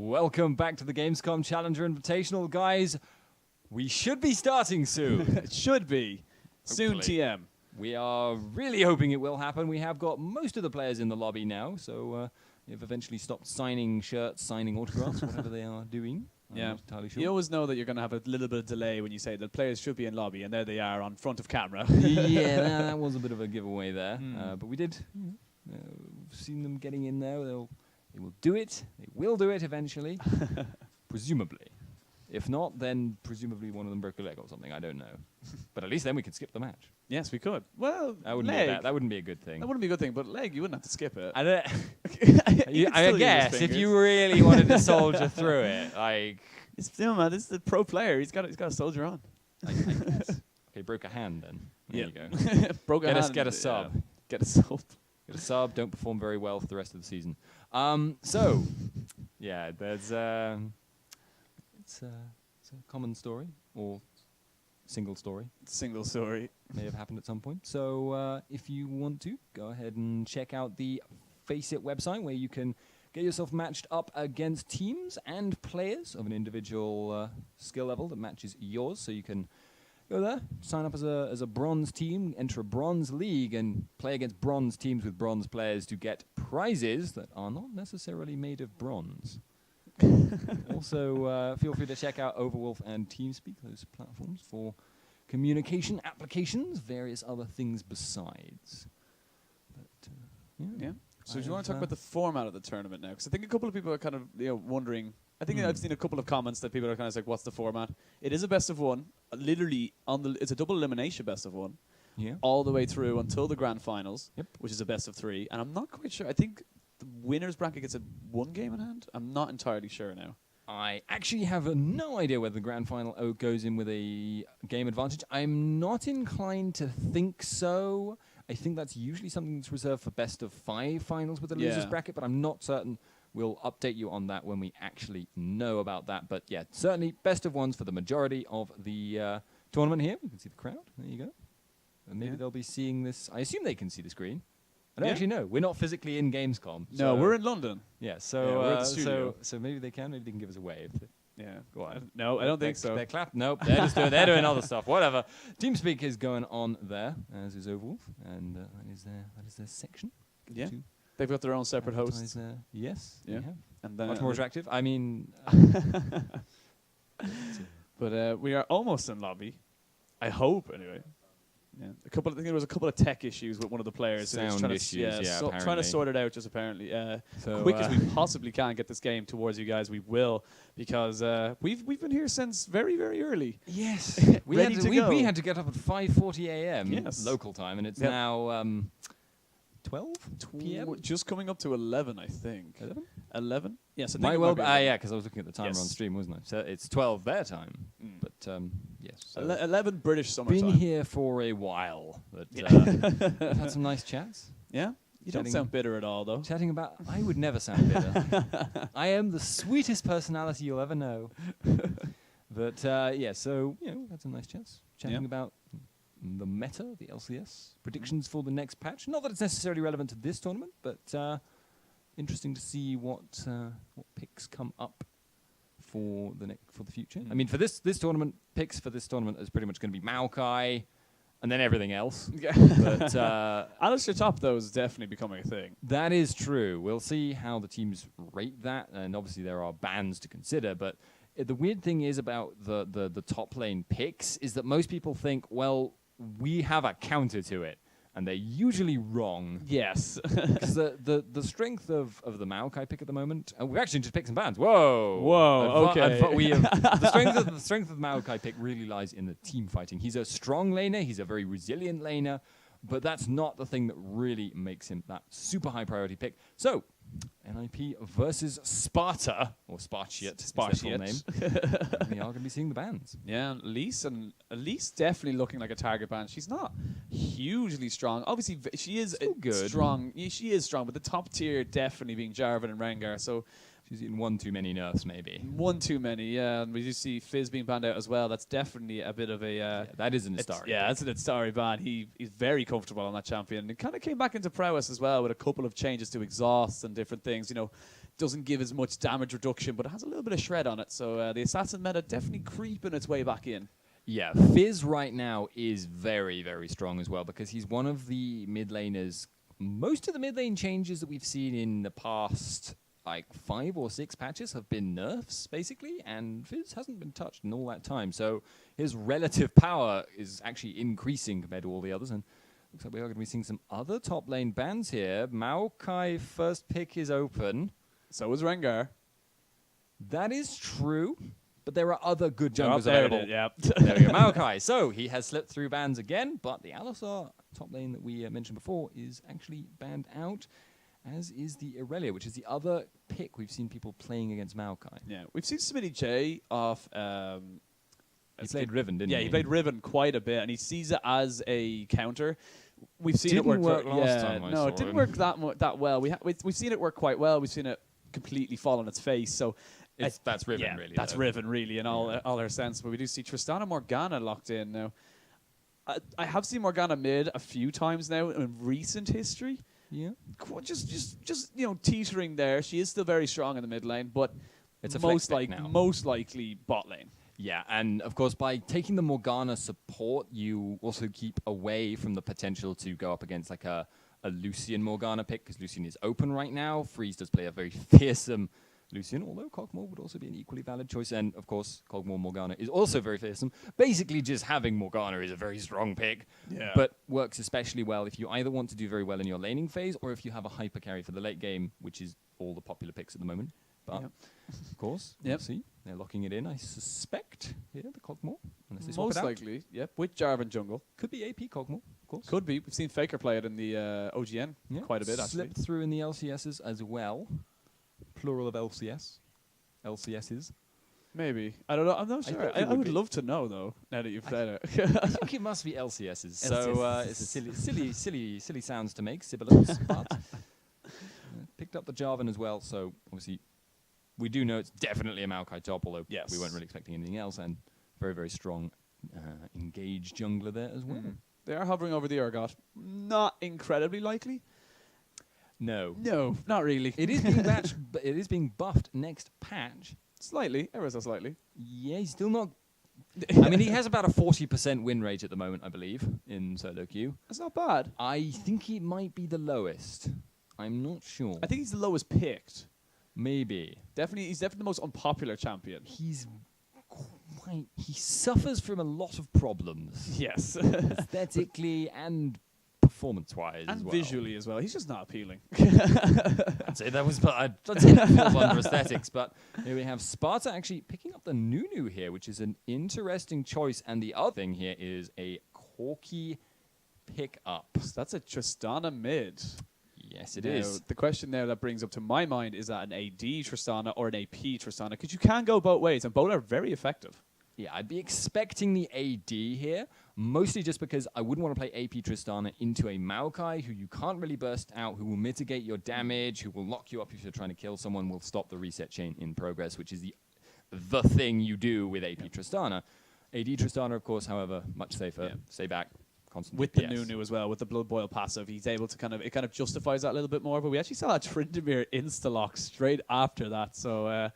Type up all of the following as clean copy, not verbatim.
Welcome back to the Gamescom Challenger Invitational, guys. We should be starting soon. It should be. Soon, Hopefully. TM. We are really hoping it will happen. We have got most of the players in the lobby now, so they've eventually stopped signing shirts, signing autographs, whatever they are doing. I'm not entirely sure. You always know that you're going to have a little bit of delay when you say that players should be in lobby, and there they are on front of camera. Yeah, that was a bit of a giveaway there. But we did. We've seen them getting in there. They will do it. They will do it eventually, presumably. If not, then presumably one of them broke a leg or something. I don't know. But at least then we could skip the match. Yes, we could. Well, That wouldn't be a good thing. That wouldn't be a good thing, but leg, you wouldn't have to skip it. I don't. I guess if you really wanted to soldier through it, like. It's still, man. This is the pro player. He's got to soldier on. I guess. Okay, broke a hand then. There you go. Broke a hand. Get a sub. Get a sub. Get a sub. Don't perform very well for the rest of the season. So, yeah, there's it's a common story or single story. Single story. May have happened at some point. So if you want to, go ahead and check out the FACEIT website where you can get yourself matched up against teams and players of an individual skill level that matches yours. So you can go there, sign up as a bronze team, enter a bronze league, and play against bronze teams with bronze players to get prizes that are not necessarily made of bronze. Also, feel free to check out Overwolf and TeamSpeak, those platforms, for communication applications, various other things besides. But, yeah. So do you want to talk about the format of the tournament now? Because I think a couple of people are kind of wondering. I think I've seen a couple of comments that people are kind of like, "What's the format?" It is a best of one. Literally, it's a double elimination best of one. Yeah. All the way through until the grand finals, Yep. which is a best of 3. And I'm not quite sure. I think the winner's bracket gets a 1 game in hand. I'm not entirely sure now. I actually have no idea whether the grand final goes in with a game advantage. I'm not inclined to think so. I think that's usually something that's reserved for best of 5 finals with the losers bracket, but I'm not certain. We'll update you on that when we actually know about that. But yeah, certainly best of 1s for the majority of the tournament here. We can see the crowd. There you go. And maybe they'll be seeing this. I assume they can see the screen. I don't actually know. We're not physically in Gamescom. No, we're in London. Yeah, so we're at the studio. so maybe they can give us a wave. Yeah. Go on. No, I don't think so. They're clapping. Nope. They're doing other stuff. Whatever. TeamSpeak is going on there, as is Overwolf, and that is their section. Yeah. They've got their own separate hosts. Yes. Yeah. And much more attractive. I mean. But we are almost in lobby. I hope, anyway. Yeah. I think there was a couple of tech issues with one of the players. Sound issues, trying to sort it out, just apparently. So quick as we possibly can get this game towards you guys, we will, because we've been here since very, very early. Yes. we had to get up at 5:40 a.m. local time, and it's now 12 p.m. Just coming up to 11, I think. 11? Yes. I think because I was looking at the timer on stream, wasn't I? So it's 12 their time. But yes. So 11 British summer time. Been here for a while, but we've had some nice chats. Yeah? You don't sound bitter at all, though. Chatting about... I would never sound bitter. I am the sweetest personality you'll ever know. But, yeah, so, we've had some nice chats. Chatting about the meta, the LCS, predictions for the next patch. Not that it's necessarily relevant to this tournament, but interesting to see what picks come up for the future. I mean, for this tournament, picks for this tournament is pretty much going to be Maokai, and then everything else. But Alistair Top, though, is definitely becoming a thing. That is true. We'll see how the teams rate that, and obviously there are bans to consider, but the weird thing is about the top lane picks is that most people think, well, we have a counter to it, and they're usually wrong. Yes. Because the strength of the Maokai pick at the moment, and we've actually just picked some bans. Whoa, okay. The strength of the Maokai pick really lies in the team fighting. He's a strong laner, he's a very resilient laner, but that's not the thing that really makes him that super high priority pick. So, NIP versus Sparta, or Spartiate, is their full name. We are going to be seeing the bans. Yeah, Elise definitely looking like a target ban. She's not hugely strong. Obviously, she is good. strong. She is strong, but the top tier definitely being Jarvan and Rengar. So She's eaten one too many nerfs, maybe. One too many, yeah. And we do see Fizz being banned out as well. That's definitely a bit of a... that is an Astari. Yeah, that's an Astari ban. He's very comfortable on that champion. And it kind of came back into prowess as well with a couple of changes to exhaust and different things. You know, doesn't give as much damage reduction, but it has a little bit of shred on it. So the assassin meta definitely creeping its way back in. Yeah, Fizz right now is very, very strong as well because he's one of the mid laners. Most of the mid lane changes that we've seen in the past, like 5 or 6 patches, have been nerfs, basically, and Fizz hasn't been touched in all that time. So his relative power is actually increasing compared to all the others, and looks like we are going to be seeing some other top lane bans here. Maokai first pick is open. So is Rengar. That is true. But there are other good junglers available. Yeah. There we go, Maokai. So he has slipped through bans again, but the Alistar top lane that we mentioned before is actually banned out, as is the Irelia, which is the other pick we've seen people playing against Maokai. Yeah, we've seen Smitty J off... he played Riven, didn't he? Yeah, he played Riven quite a bit, and he sees it as a counter. We've seen Didn't it work last time. No, it didn't work that well. We've seen it work quite well. We've seen it completely fall on its face. So that's Riven, really. That's Riven, really, in all her sense. But we do see Tristana Morgana locked in now. I have seen Morgana mid a few times now in recent history. Yeah. Just teetering there. She is still very strong in the mid lane, but it's a most likely bot lane. Yeah, and of course, by taking the Morgana support, you also keep away from the potential to go up against like a Lucian Morgana pick, because Lucian is open right now. Freeze does play a very fearsome Lucian, although Cogmore would also be an equally valid choice. And of course, Cogmore Morgana is also very fearsome. Basically, just having Morgana is a very strong pick, but works especially well if you either want to do very well in your laning phase, or if you have a hyper carry for the late game, which is all the popular picks at the moment. But of course, we'll see. They're locking it in, I suspect, here, the Cogmore. Unless they swap Most it out. likely, with Jarvan jungle. Could be AP Cogmore, of course. Could be. We've seen Faker play it in the OGN quite a bit, actually. Slipped through in the LCSs as well. Plural of LCS. LCSs. Maybe. I don't know. I'm not sure. I would love to know, though, now that you've said it. I think it must be LCSs. So it's a silly sounds to make, sibilants, but picked up the Jarvan as well, so obviously we do know it's definitely a Maokai top, although we weren't really expecting anything else, and very, very strong engaged jungler there as well. They are hovering over the Urgot. Not incredibly likely. No, not really. It is being it is being buffed next patch. Slightly, ever so slightly. Yeah, he's still not. I mean, he has about a 40% win rate at the moment, I believe, in solo queue. That's not bad. I think he might be the lowest. I'm not sure. I think he's the lowest picked. Maybe. He's definitely the most unpopular champion. He suffers from a lot of problems. Yes. Aesthetically and performance-wise and as well. Visually as well. He's just not appealing. I'd say that falls under aesthetics, but here we have Sparta actually picking up the Nunu here, which is an interesting choice, and the other thing here is a Corki pick-up. So that's a Tristana mid. Yes, it is. The question there that brings up to my mind, is that an AD Tristana or an AP Tristana? Because you can go both ways, and both are very effective. Yeah, I'd be expecting the AD here, mostly just because I wouldn't want to play AP Tristana into a Maokai who you can't really burst out, who will mitigate your damage, who will lock you up if you're trying to kill someone, will stop the reset chain in progress, which is the thing you do with AP Tristana. AD Tristana, of course, however, much safer. Stay back. With the Nunu as well, with the Blood Boil passive, he's able to it kind of justifies that a little bit more. But we actually saw a Tryndamere insta-lock straight after that. So,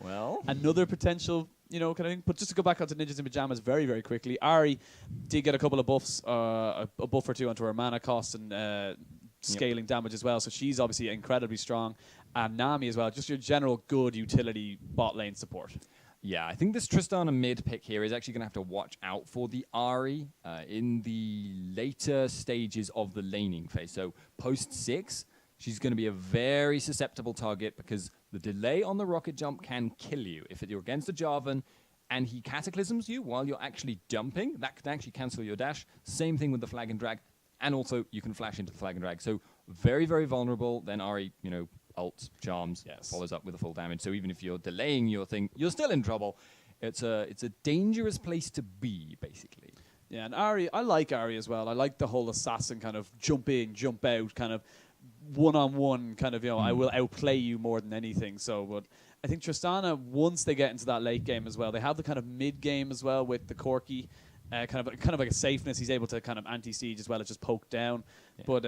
another potential, kind of thing. But just to go back onto Ninjas in Pajamas very, very quickly, Ari did get a couple of buffs, a buff or two onto her mana cost and scaling damage as well. So she's obviously incredibly strong. And Nami as well, just your general good utility bot lane support. Yeah, I think this Tristana mid pick here is actually going to have to watch out for the Ahri in the later stages of the laning phase. So post 6, she's going to be a very susceptible target because the delay on the rocket jump can kill you. If you're against a Jarvan and he cataclysms you while you're actually jumping, that can actually cancel your dash. Same thing with the flag and drag. And also you can flash into the flag and drag. So very, very vulnerable. Then Ahri, ult, charms, follows up with a full damage. So even if you're delaying your thing, you're still in trouble. It's a dangerous place to be, basically. Yeah, and Ahri, I like Ahri as well. I like the whole assassin kind of jump in, jump out, kind of one-on-one kind of, I will outplay you more than anything. So, but I think Tristana, once they get into that late game as well, they have the kind of mid-game as well with the Corki. Kind of like a safeness. He's able to kind of anti-siege as well as just poke down. Yeah. But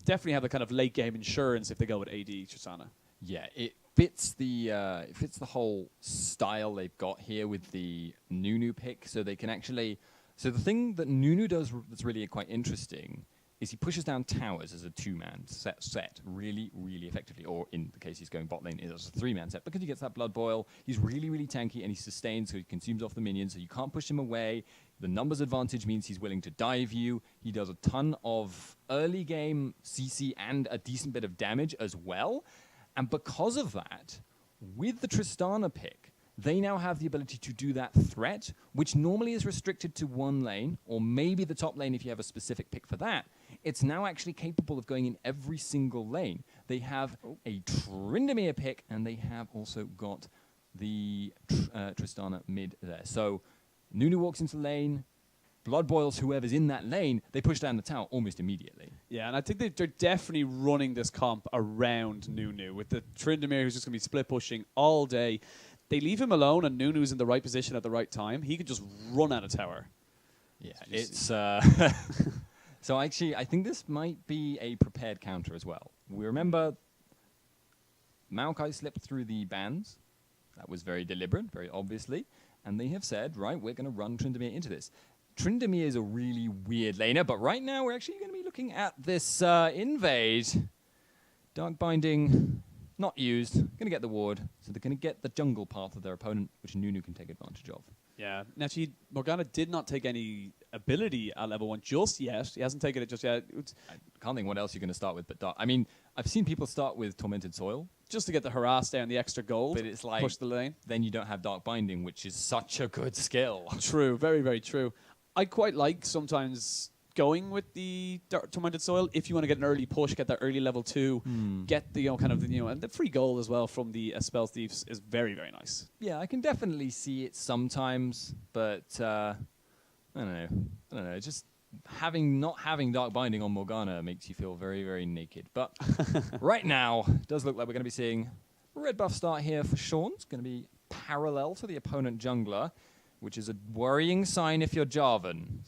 definitely have the kind of late game insurance if they go with AD Tristana. Yeah, it fits the whole style they've got here with the Nunu pick. So they can actually. So the thing that Nunu does that's really quite interesting is he pushes down towers as a 2-man set really, really effectively. Or in the case he's going bot lane, it's a 3-man set. Because he gets that blood boil, he's really, really tanky and he sustains, so he consumes off the minions, so you can't push him away. The numbers advantage means he's willing to dive you. He does a ton of early game CC and a decent bit of damage as well. And because of that, with the Tristana pick, they now have the ability to do that threat, which normally is restricted to one lane, or maybe the top lane if you have a specific pick for that. It's now actually capable of going in every single lane. They have a Tryndamere pick, and they have also got the Tristana mid there. So Nunu walks into the lane, blood boils whoever's in that lane, they push down the tower almost immediately. Yeah, and I think they're definitely running this comp around Nunu, with the Tryndamere who's just going to be split pushing all day. They leave him alone, and Nunu's in the right position at the right time. He can just run out of tower. Yeah, it's... So actually, I think this might be a prepared counter as well. We remember Maokai slipped through the bans. That was very deliberate, very obviously. And they have said, right, we're going to run Tryndamere into this. Tryndamere is a really weird laner, but right now we're actually going to be looking at this invade. Dark Binding, not used. Going to get the ward, so they're going to get the jungle path of their opponent, which Nunu can take advantage of. Yeah. Actually, Morgana did not take any ability at level 1 just yet. He hasn't taken it just yet. I can't think what else you're going to start with, but Dark. I mean, I've seen people start with Tormented Soil. Just to get the harass down, the extra gold. But it's like, push the lane. Then you don't have Dark Binding, which is such a good skill. True. Very, very true. I quite like sometimes going with the Tormented Soil if you want to get an early push, get that early level 2, get the and the free gold as well from the Spell Thieves is very, very nice. Yeah, I can definitely see it sometimes, but I don't know. Just not having Dark Binding on Morgana makes you feel very, very naked. But right now, it does look like we're going to be seeing red buff start here for Sean. It's going to be parallel to the opponent jungler, which is a worrying sign if you're Jarvan.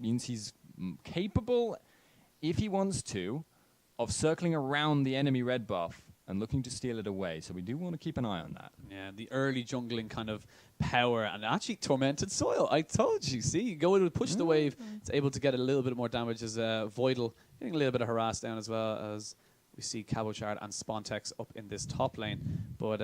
Means he's capable, if he wants to, of circling around the enemy red buff and looking to steal it away. So we do want to keep an eye on that. Yeah, the early jungling kind of power, and actually Tormented Soil. I told you, see, you go in and push the wave. It's able to get a little bit more damage as Voidal, getting a little bit of harass down as well as we see Cabochard and Spontex up in this top lane. But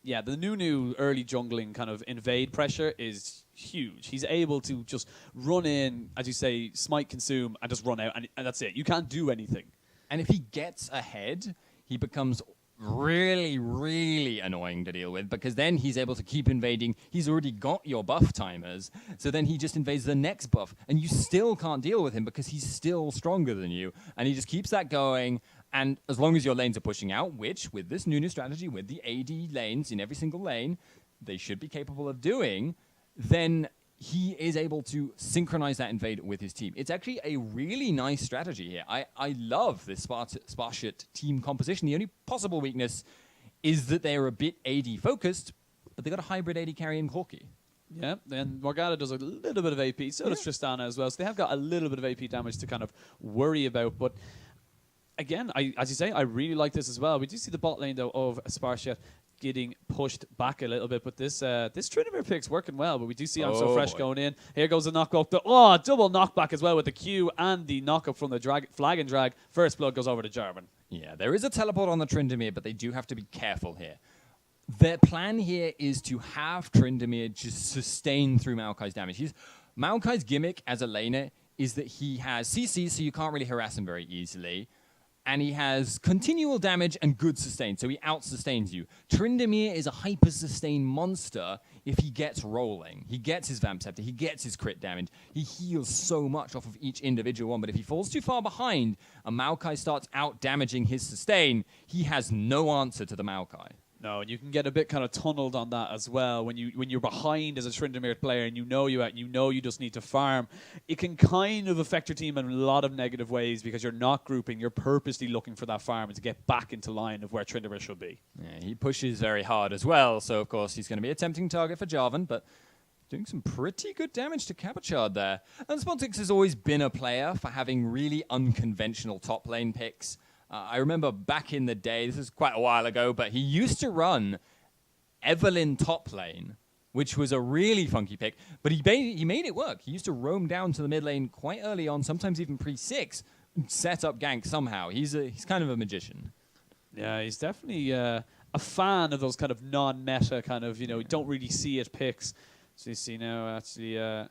yeah, the Nunu early jungling kind of invade pressure is huge. He's able to just run in, as you say, smite, consume, and just run out, and that's it. You can't do anything. And if he gets ahead, he becomes really, really annoying to deal with, because then he's able to keep invading. He's already got your buff timers, so then he just invades the next buff, and you still can't deal with him because he's still stronger than you, and he just keeps that going. And as long as your lanes are pushing out, which with this Nunu strategy, with the AD lanes in every single lane, they should be capable of doing, then he is able to synchronize that invade with his team. It's actually a really nice strategy here. I love this Spartiate team composition. The only possible weakness is that they're a bit AD focused, but they got a hybrid AD carry in Corki. Yeah, and Morgana does a little bit of AP, so does Tristana as well. So they have got a little bit of AP damage to kind of worry about, but again, as you say, I really like this as well. We do see the bot lane, though, of Spartiate getting pushed back a little bit, but this Tryndamere pick's working well, but we do see I'm So Fresh going in. Here goes the knockup. Double knockback as well with the Q and the knockup from the flag and drag. First blood goes over to Jarvan. Yeah, there is a teleport on the Tryndamere, but they do have to be careful here. Their plan here is to have Tryndamere just sustain through Maokai's damage. Maokai's gimmick as a laner is that he has CC, so you can't really harass him very easily. And he has continual damage and good sustain, so he out-sustains you. Tryndamere is a hyper-sustain monster if he gets rolling. He gets his Vamp Scepter, he gets his crit damage. He heals so much off of each individual one, but if he falls too far behind and Maokai starts out-damaging his sustain, he has no answer to the Maokai. No, and you can get a bit kind of tunneled on that as well when you're behind as a Tryndamere player and you know you just need to farm. It can kind of affect your team in a lot of negative ways because you're not grouping. You're purposely looking for that farm and to get back into line of where Tryndamere should be. Yeah, he pushes very hard as well, so of course he's going to be a tempting target for Jarvan, but doing some pretty good damage to Cabochard there. And Spuddington has always been a player for having really unconventional top lane picks. I remember back in the day, this is quite a while ago, but he used to run Evelyn top lane, which was a really funky pick, but he made it work. He used to roam down to the mid lane quite early on, sometimes even pre-6, set up gank somehow. He's kind of a magician. Yeah, he's definitely a fan of those kind of non-meta kind of, you don't really see it picks. So you see now actually they're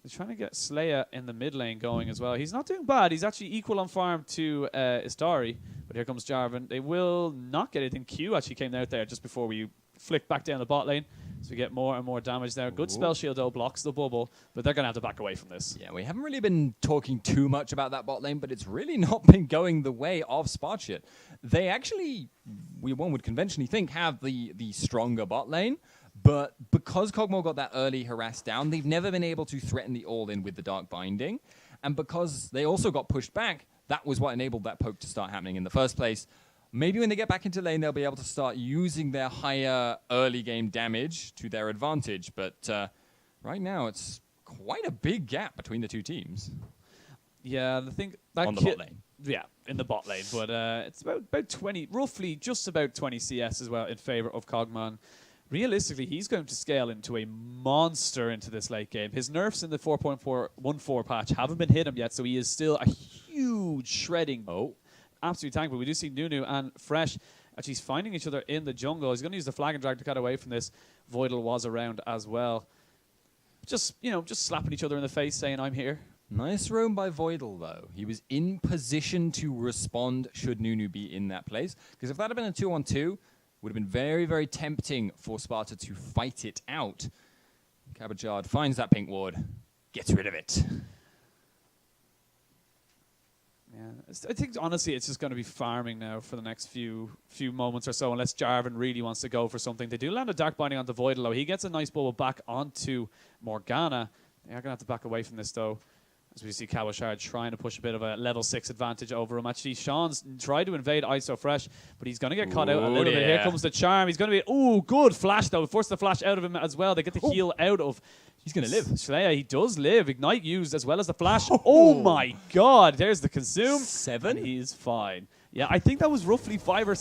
trying to get Slayer in the mid lane going as well. He's not doing bad. He's actually equal on farm to Istari. But here comes Jarvan. They will not get anything. Q actually came out there just before we flick back down the bot lane. So we get more and more damage there. Good spell shield though, blocks the bubble. But they're going to have to back away from this. Yeah, we haven't really been talking too much about that bot lane, but it's really not been going the way of Spartiate. They actually, one would conventionally think, have the stronger bot lane. But because Kog'Maw got that early harass down, they've never been able to threaten the all-in with the Dark Binding. And because they also got pushed back, that was what enabled that poke to start happening in the first place. Maybe when they get back into lane, they'll be able to start using their higher early game damage to their advantage. But right now, it's quite a big gap between the two teams. Yeah, I think that on the bot lane. Yeah, in the bot lane. But it's about 20, roughly just about 20 CS as well in favor of Kog'Maw. Realistically, he's going to scale into a monster into this late game. His nerfs in the 4.414 patch haven't been hit him yet, so he is still a huge shredding. Absolute tank. But we do see Nunu and Fresh actually finding each other in the jungle. He's going to use the flag and drag to cut away from this. Voidal was around as well. Just slapping each other in the face, saying, "I'm here." Nice roam by Voidal, though. He was in position to respond should Nunu be in that place. Because if that had been a 2-on-2, would have been very, very tempting for Sparta to fight it out. Cabochard finds that pink ward, gets rid of it. Yeah, I think honestly it's just going to be farming now for the next few moments or so, unless Jarvan really wants to go for something. They do land a Dark Binding onto Voidal, though. He gets a nice bubble back onto Morgana. They are going to have to back away from this, though. As we see Cabochard trying to push a bit of a level 6 advantage over him. Actually, Sean's tried to invade ISO Fresh, but he's going to get caught out a little bit. Here comes the charm. He's going to be, good flash, though. Force the flash out of him as well. They get the heal out of. He's going to live. Slayer, he does live. Ignite used as well as the flash. Oh my God. There's the consume. 7? And he's fine. Yeah, I think that was roughly 5 or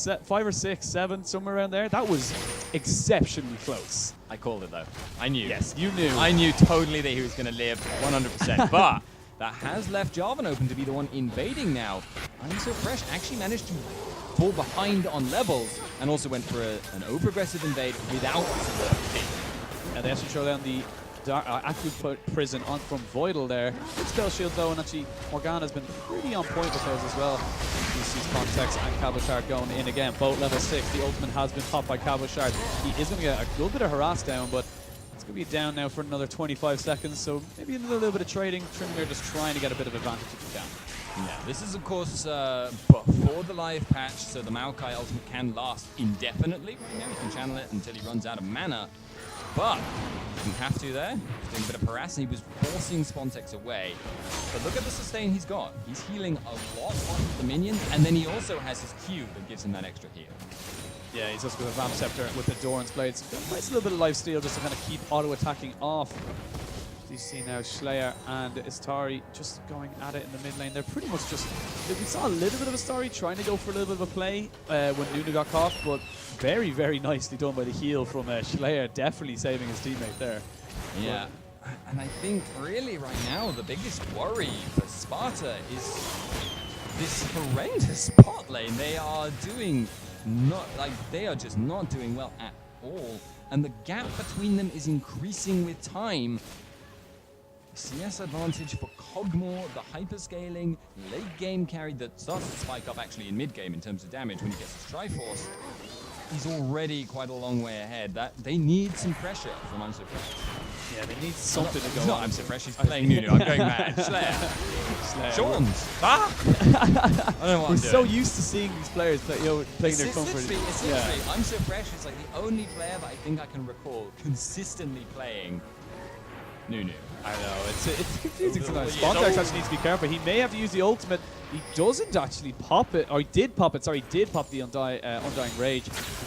6, 7, somewhere around there. That was exceptionally close. I called it, though. I knew. Yes, you knew. I knew totally that he was going to live 100%. But that has left Jarvan open to be the one invading now. ISO Fresh actually managed to fall behind on levels and also went for an over-aggressive invade without the pick. And they actually throw down the active prison on from Voidal there. Good spell shield though, and actually Morgana's been pretty on point with those as well. You see Context and Cabochard going in again. Both level 6. The ultimate has been popped by Cabochard. He is going to get a good bit of harass down, but it's going to be down now for another 25 seconds, so maybe a little bit of trading. Tryndamere just trying to get a bit of advantage if he can. Yeah, this is, of course, before the live patch, so the Maokai ultimate can last indefinitely. Right now, he can channel it until he runs out of mana. But he didn't have to there. He's doing a bit of harass, and he was forcing Spontex away. But look at the sustain he's got. He's healing a lot off the minions, and then he also has his Q that gives him that extra heal. Yeah, he's also got a Vamp Scepter with the Doran's Blades. Nice little bit of life steal just to kind of keep auto-attacking off. You see now Slayer and Istari just going at it in the mid lane. They're pretty much just... We saw a little bit of Istari trying to go for a little bit of a play when Nunu got caught, but very, very nicely done by the heal from Slayer, definitely saving his teammate there. Yeah, and I think really right now the biggest worry for Sparta is this horrendous bot lane. They are doing they are just not doing well at all, and the gap between them is increasing with time. CS advantage for Kog'Maw, the hyperscaling late game carry that starts to spike up actually in mid game in terms of damage when he gets his Triforce. He's already quite a long way ahead. That they need some pressure from ISO Fresh. Yeah, they need something to go No, on. I'm so fresh. He's playing Nunu. I'm going mad. Slayer. Sean's. I don't know what We're I'm so doing. used to seeing these players play, playing their comfort. It's literally, I'm so fresh. It's like the only player that I think I can recall consistently playing Nunu. I know, it's confusing sometimes. Yeah, Spontex actually needs to be careful. He may have to use the ultimate. He doesn't actually pop it, or he did pop it. Sorry, he did pop the Undying Rage.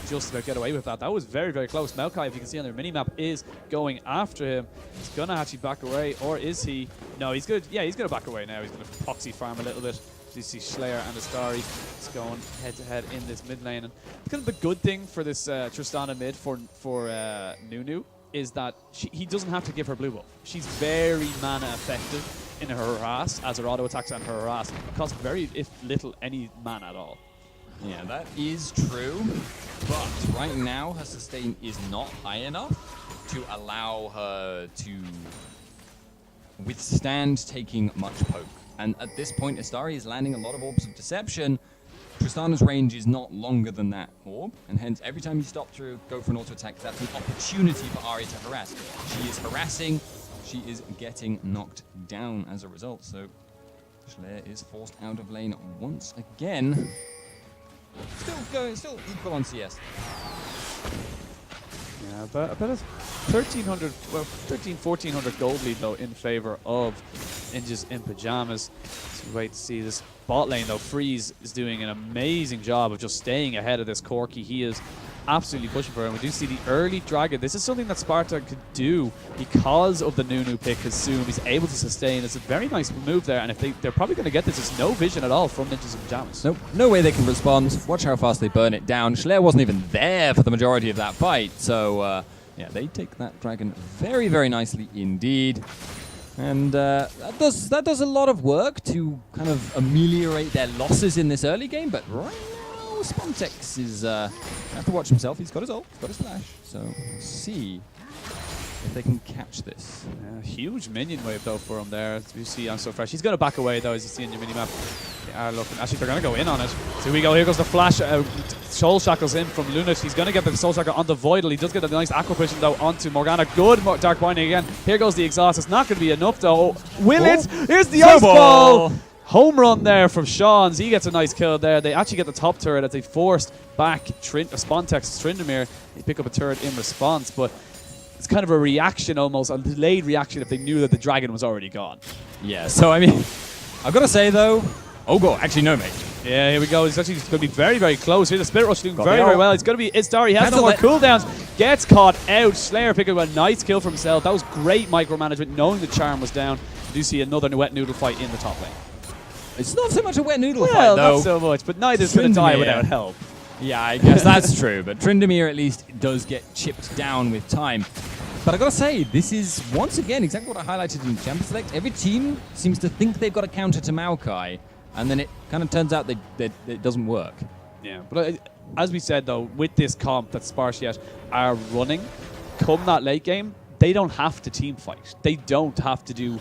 Just about get away with that. That was very, very close. Maokai, if you can see on their minimap, is going after him. He's going to actually back away, or is he? No, he's good. Yeah, he's going to back away now. He's going to proxy farm a little bit. You see Slayer and Astari is going head-to-head in this mid lane. And it's kind of the good thing for this Tristana mid for Nunu is that he doesn't have to give her blue buff. She's very mana effective in her harass, as her auto attacks and her harass cost very, if little, any mana at all. Yeah, that is true. But right now, her sustain is not high enough to allow her to withstand taking much poke. And at this point, Astari is landing a lot of orbs of deception. Tristana's range is not longer than that orb, and hence every time you stop through, go for an auto attack, that's an opportunity for Ahri to harass. She is harassing, she is getting knocked down as a result, so Slayer is forced out of lane once again. Still equal on CS. Yeah, about a 1,300, well, 1,400 gold lead though in favor of Ninjas in Pajamas. So wait to see this bot lane though. Freeze is doing an amazing job of just staying ahead of this Corki. He is absolutely pushing for him. We do see the early dragon. This is something that Sparta could do because of the Nunu pick. Consume. He's able to sustain. It's a very nice move there. And if they're probably going to get this, there's no vision at all from Ninjas in Pajamas. Nope, no way they can respond. Watch how fast they burn it down. Schlaer wasn't even there for the majority of that fight. So, yeah, they take that dragon very, very nicely indeed. And that does a lot of work to kind of ameliorate their losses in this early game. But right now, Spontex is have to watch himself. He's got his ult, he's got his flash. So we'll see if they can catch this. Huge minion wave though for him there. As you see, I'm so fresh. He's going to back away though, as you see in your minimap. They are looking. Actually, they're going to go in on it. So here we go. Here goes the flash. Soul Shackles in from Lunit. He's going to get the Soul Shackle onto Voidal. He does get a nice aqua pushing though onto Morgana. Good Dark Binding again. Here goes the exhaust. It's not going to be enough though. Will it? Here's the ice ball. Home run there from Sean's. He gets a nice kill there. They actually get the top turret as they forced back Spontex Tryndamere. They pick up a turret in response, but it's kind of a reaction almost, a delayed reaction if they knew that the dragon was already gone. Yeah, so I mean, I've got to say though, oh god, actually no mate. Yeah, here we go. He's actually going to be very, very close. Here, the Spirit Rush doing very, very well. It's going to be Istari. He has no more cooldowns. Gets caught out. Slayer picking up a nice kill for himself. That was great micromanagement, knowing the charm was down. You do see another wet noodle fight in the top lane. It's not so much a wet noodle fight, Well, though. not so much, but neither's going to die without help. Yeah, I guess that's true. But Tryndamere at least does get chipped down with time. But I gotta say, this is once again exactly what I highlighted in Champion Select. Every team seems to think they've got a counter to Maokai, and then it kind of turns out that it doesn't work. Yeah, but as we said though, with this comp that Spartiate are running, come that late game, they don't have to team fight. They don't have to do.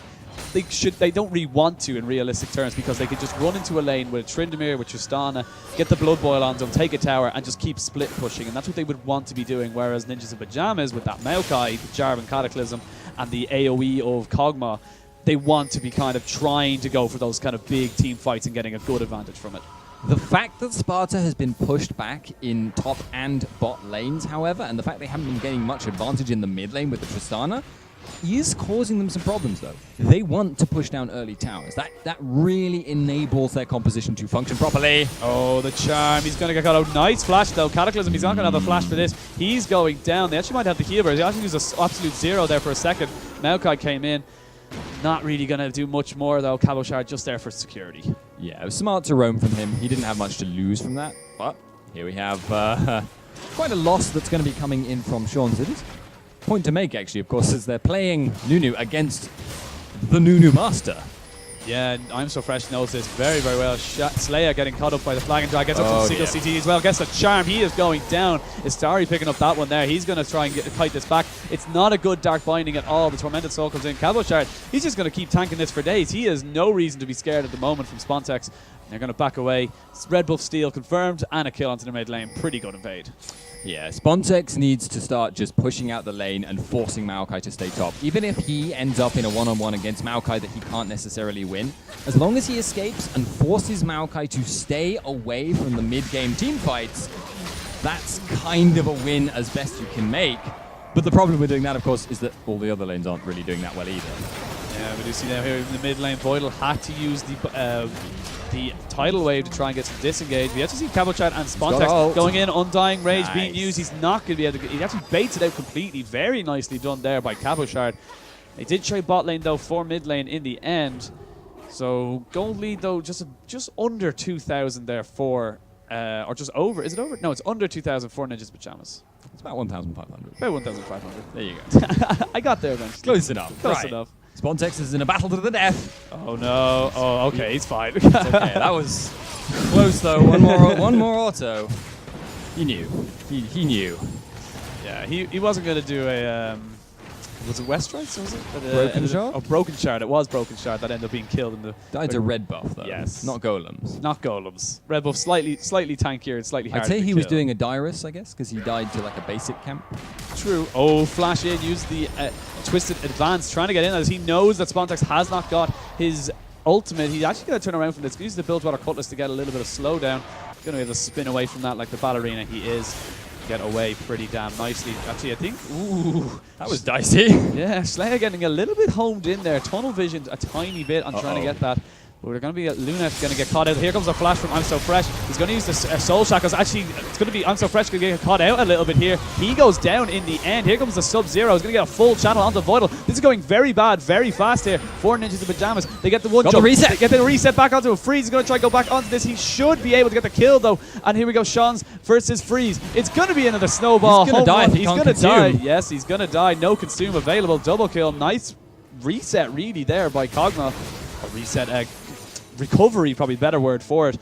They don't really want to in realistic terms, because they could just run into a lane with Tryndamere, with Tristana, get the Blood Boil on them, take a tower, and just keep split pushing. And that's what they would want to be doing. Whereas Ninjas in Pajamas, with that Maokai, the Jarvan Cataclysm, and the AoE of Kog'Maw, they want to be kind of trying to go for those kind of big team fights and getting a good advantage from it. The fact that Sparta has been pushed back in top and bot lanes, however, and the fact they haven't been gaining much advantage in the mid lane with the Tristana, is causing them some problems, though. They want to push down early towers. That really enables their composition to function properly. Oh, the charm. He's going to get caught out. Nice flash, though. Cataclysm, he's not going to have a flash for this. He's going down. They actually might have the heal, but he actually used an absolute zero there for a second. Maokai came in. Not really going to do much more, though. Cabochard just there for security. Yeah, it was smart to roam from him. He didn't have much to lose from that. But here we have quite a loss that's going to be coming in from Sean's. It is point to make, actually, of course, as they're playing Nunu against the Nunu Master. Yeah, and I'm so fresh knows this very, very well. Slayer getting caught up by the Flag and Drag, gets up to the single CT as well, gets the charm. He is going down. Istari picking up that one there. He's going to try and kite this back. It's not a good Dark Binding at all. The Tormented Soul comes in. Cabochard, he's just going to keep tanking this for days. He has no reason to be scared at the moment from Spontex. They're going to back away. Red buff steal confirmed, and a kill onto the mid lane. Pretty good invade. Yeah, Spontex needs to start just pushing out the lane and forcing Maokai to stay top. Even if he ends up in a one-on-one against Maokai that he can't necessarily win, as long as he escapes and forces Maokai to stay away from the mid-game team fights, that's kind of a win as best you can make. But the problem with doing that, of course, is that all the other lanes aren't really doing that well either. Yeah, we do see now here in the mid lane, Voidal had to use the tidal wave to try and get some disengage. We have to see Cabochad and Spontex going in, Undying Rage being used. He's not going to be able to. He actually baits it out completely. Very nicely done there by Cabochad. They did try bot lane though for mid lane in the end. So gold lead though, just under 2,000 there for, or just over. Is it over? No, it's under 2,000 for Ninja's Pajamas. It's about 1,500. About 1,500. There you go. I got there eventually. Close enough. Close enough. Spontex is in a battle to the death. Oh no! Oh, okay, he's fine. It's okay. That was close though. One more auto. He knew. He knew. Yeah, he wasn't going to do a. Was it Westrites? Was it Broken Shard? Oh, Broken Shard. It was Broken Shard that ended up being killed in the. It's a red buff though. Yes. Not golems. Not golems. Red buff slightly tankier and slightly harder. I'd say to he kill. was doing a Dyrus, I guess, because he died to like a basic camp. True. Oh, flash in, use the twisted advance, trying to get in as he knows that Spontex has not got his ultimate. He's actually going to turn around from this. Use the Bilgewater Cutlass to get a little bit of slowdown. Going to be able to spin away from that like the ballerina he is. Get away pretty damn nicely. Actually, I think. Ooh, that was dicey. Yeah, Slayer getting a little bit homed in there. Tunnel visioned a tiny bit on trying to get that. But we're going to be Luneth going to get caught out. Here comes a flash from I'm So Fresh. He's going to use the Soul Shackles. Actually, it's going to be I'm So Fresh going to get caught out a little bit here. He goes down in the end. Here comes the Sub-Zero. He's going to get a full channel onto Voidal. This is going very bad, very fast here for Ninjas in Pajamas. They get the one jump. The reset. They get the reset back onto a Freeze. He's going to try to go back onto this. He should be able to get the kill though. And here we go, Sean's versus Freeze. It's going to be another snowball. He's going to die if he He's can't going to die. consume. Yes, he's going to die. No consume available. Double kill. Nice reset really there by Kog'Maw. A reset egg. Recovery, probably better word for it.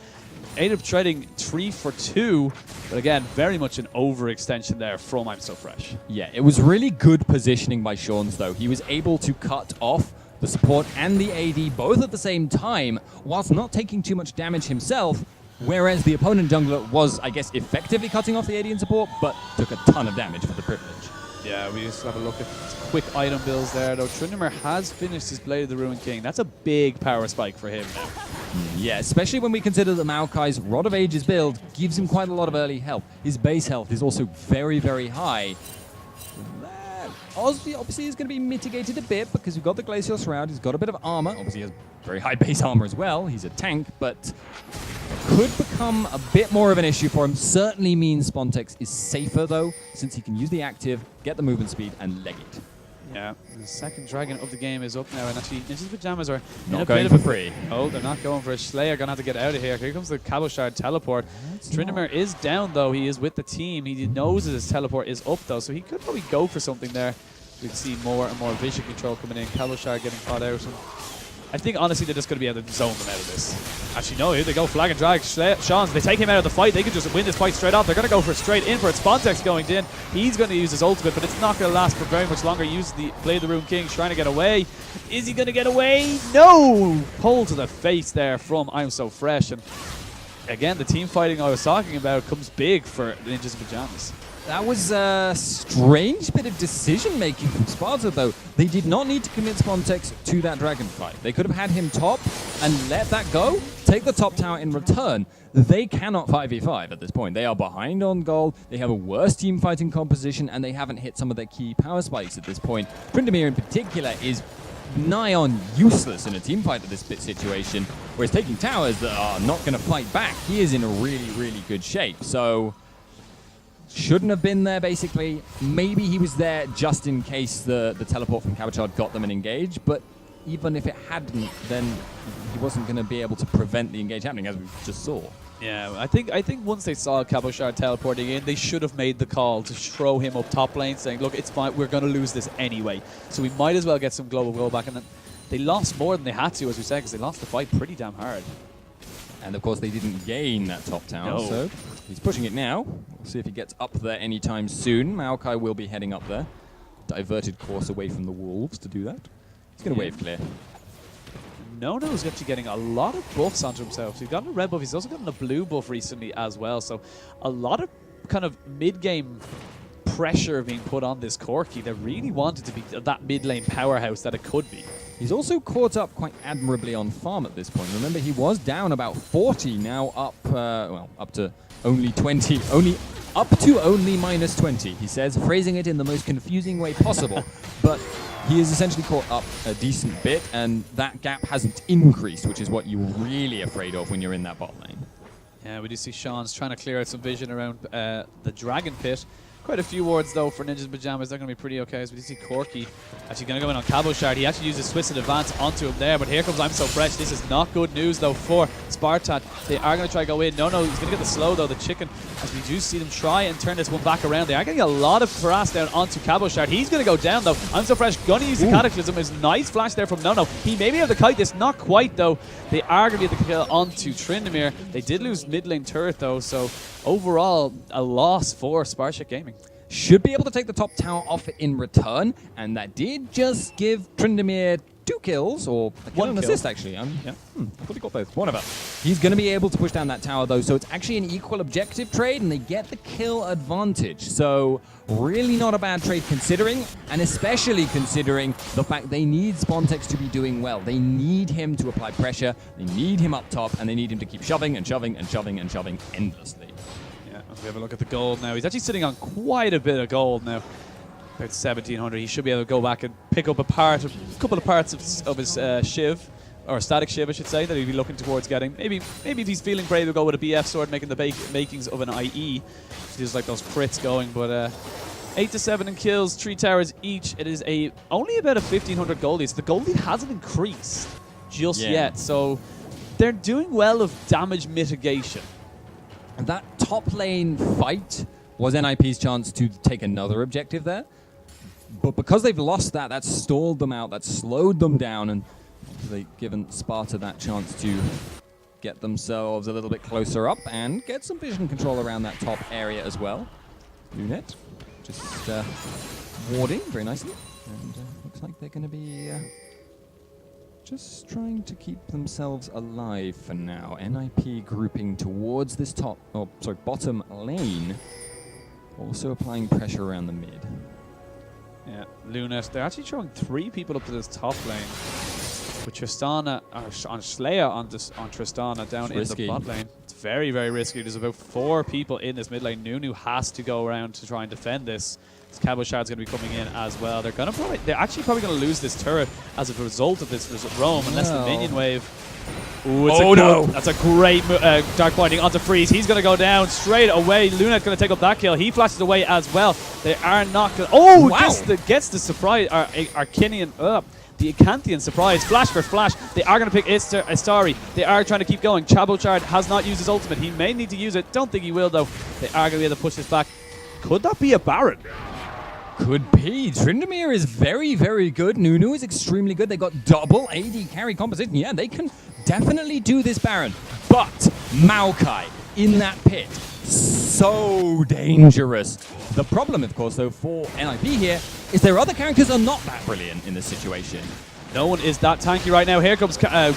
Ended up trading 3 for 2, but again, very much an overextension there from I'm So Fresh. Yeah, it was really good positioning by Sean's though. He was able to cut off the support and the AD both at the same time, whilst not taking too much damage himself, whereas the opponent jungler was, I guess, effectively cutting off the AD and support, but took a ton of damage for the privilege. Yeah, we just have a look at quick item builds there, though. Tryndamere has finished his Blade of the Ruined King. That's a big power spike for him now. Yeah, especially when we consider that Maokai's Rod of Ages build gives him quite a lot of early health. His base health is also very, very high. That obviously is going to be mitigated a bit because we've got the Glacial Shroud. He's got a bit of armor. Obviously, he has very high base armor as well. He's a tank, but could become a bit more of an issue for him. Certainly means Spontex is safer, though, since he can use the active, get the movement speed, and leg it. Yeah, the second dragon of the game is up now, and actually Ninja's Pajamas are not going for free. Oh, they're not going for a Slayer. Going to have to get out of here. Here comes the Cabochard teleport. Tryndamere is down, though. He is with the team. He knows that his teleport is up, though, so he could probably go for something there. We'd see more and more vision control coming in. Cabochard getting caught out. And I think, honestly, they're just going to be able to zone them out of this. Actually, no, here they go. Flag and drag. Sean's, they take him out of the fight. They could just win this fight straight off. They're going to go for straight in for it. Spontex going in. He's going to use his ultimate, but it's not going to last for very much longer. Use the Blade of the Ruined King, trying to get away. Is he going to get away? No! Pull to the face there from I'm So Fresh. And again, the team fighting I was talking about comes big for Ninjas in Pajamas. That was a strange bit of decision-making from Sparta, though. They did not need to commit Spontex to that dragon fight. They could have had him top and let that go, take the top tower in return. They cannot 5v5 at this point. They are behind on gold, they have a worse team fighting composition, and they haven't hit some of their key power spikes at this point. Tryndamere in particular is nigh on useless in a team fight at this situation, whereas taking towers that are not going to fight back, he is in a really, really good shape. So shouldn't have been there, basically. Maybe he was there just in case the teleport from Cabochard got them an engage, but even if it hadn't, then he wasn't going to be able to prevent the engage happening, as we just saw. Yeah, I think once they saw Cabochard teleporting in, they should have made the call to throw him up top lane, saying, look, it's fine, we're going to lose this anyway, so we might as well get some global goal back. And then they lost more than they had to, as we said, because they lost the fight pretty damn hard. And of course, they didn't gain that top tower, No. so he's pushing it now. We'll see if he gets up there anytime soon. Maokai will be heading up there. Diverted course away from the wolves to do that. He's going to wave clear. Nono's actually getting a lot of buffs onto himself. So he's gotten a red buff. He's also gotten a blue buff recently as well. So a lot of kind of mid-game pressure being put on this Corki. They really wanted to be that mid-lane powerhouse that it could be. He's also caught up quite admirably on farm at this point. Remember, he was down about 40, now up, up to only 20, up to only minus 20, he says, phrasing it in the most confusing way possible. But he has essentially caught up a decent bit, and that gap hasn't increased, which is what you're really afraid of when you're in that bot lane. Yeah, we do see Sean's trying to clear out some vision around the Dragon Pit. Quite a few wards, though, for Ninjas Pajamas. They're going to be pretty okay. As we see Corki actually going to go in on Cabo Shard. He actually uses Twisted Advance onto him there, but here comes I'm So Fresh. This is not good news, though, for Spartiate. They are going to try to go in. No, he's going to get the slow, though, the chicken, as we do see them try and turn this one back around. They are getting a lot of harass down onto Cabo Shard. He's going to go down, though. I'm So Fresh going to use the Cataclysm. It's a nice flash there from No. He may be able to kite this. Not quite, though. They are going to get the kill onto Tryndamere. They did lose mid lane turret, though, so overall, a loss for Spartiate Gaming. Should be able to take the top tower off in return, and that did just give Tryndamere 2 kills, or a kill and assist, actually. I thought he got both. Whatever. He's going to be able to push down that tower, though, so it's actually an equal objective trade, and they get the kill advantage. So, really not a bad trade considering, and especially considering the fact they need Spontex to be doing well. They need him to apply pressure, they need him up top, and they need him to keep shoving and shoving and shoving and shoving endlessly. If we have a look at the gold now, he's actually sitting on quite a bit of gold now. About 1,700. He should be able to go back and pick up a couple of parts of his Shiv, or static Shiv, I should say, that he'd be looking towards getting. Maybe if he's feeling brave, he'll go with a BF sword, making the makings of an IE. Just like those crits going, but 8 to 7 in kills, 3 towers each. It is only about a 1,500 gold lead. So the gold lead hasn't increased just yet, so they're doing well of damage mitigation. That top lane fight was NIP's chance to take another objective there. But because they've lost that, that's stalled them out, that's slowed them down, and they've given Sparta that chance to get themselves a little bit closer up and get some vision control around that top area as well. Lunette just warding very nicely. And looks like they're going to be just trying to keep themselves alive for now. NIP grouping towards this bottom lane. Also applying pressure around the mid. Yeah, Lunette. They're actually throwing 3 people up to this top lane. With Tristana, on Slayer on Tristana down in the bot lane. It's very, very risky. There's about 4 people in this mid lane. Nunu has to go around to try and defend this. Cabo Shard's going to be coming in as well. They're actually probably going to lose this turret as a result of this roam, unless the minion wave. Ooh, that's a great dark binding onto Freeze. He's going to go down straight away. Lunette's going to take up that kill. He flashes away as well. They are not going. Oh, wow. Gets the surprise. Arcanian. The Acanthian surprise. Flash for flash. They are going to pick Istari. They are trying to keep going. Cabo Shard has not used his ultimate. He may need to use it. Don't think he will, though. They are going to be able to push this back. Could that be a Baron? Could be. Tryndamere is very, very good. Nunu is extremely good. They got double AD carry composition. Yeah, they can definitely do this Baron. But Maokai in that pit, so dangerous. The problem, of course, though, for NIP here is their other characters are not that brilliant in this situation. No one is that tanky right now. Here comes Cabo